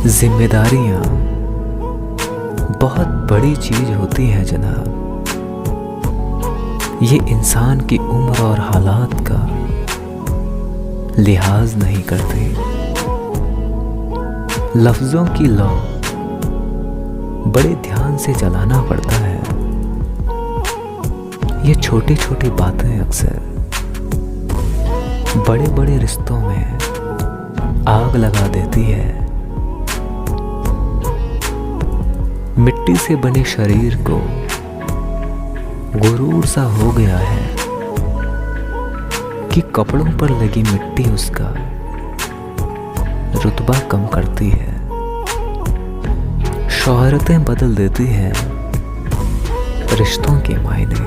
जिम्मेदारियां बहुत बड़ी चीज होती हैं जनाब। ये इंसान की उम्र और हालात का लिहाज नहीं करते। लफ्जों की लौ बड़े ध्यान से चलाना पड़ता है। ये छोटी छोटी बातें अक्सर बड़े बड़े रिश्तों में आग लगा देती है। मिट्टी से बने शरीर को गुरूर सा हो गया है कि कपड़ों पर लगी मिट्टी उसका रुतबा कम करती है। शोहरतें बदल देती है रिश्तों के मायने।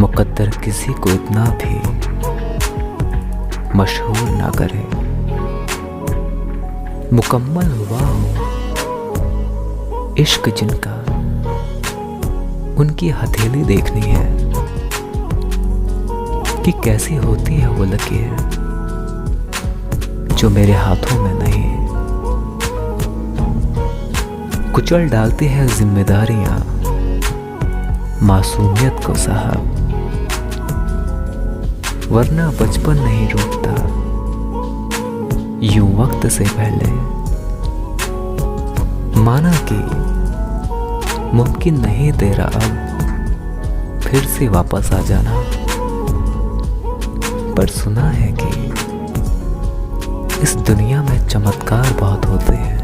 मुकद्दर किसी को इतना भी मशहूर ना करे। मुकम्मल हुआ हो इश्क जिनका, उनकी हथेली देखनी है कि कैसी होती है वो लकीर जो मेरे हाथों में नहीं। कुचल डालती है जिम्मेदारियां मासूमियत को साहब, वरना बचपन नहीं रुकता यूं वक्त से पहले। माना कि मुमकिन नहीं तेरा अब फिर से वापस आ जाना, पर सुना है कि इस दुनिया में चमत्कार बहुत होते हैं।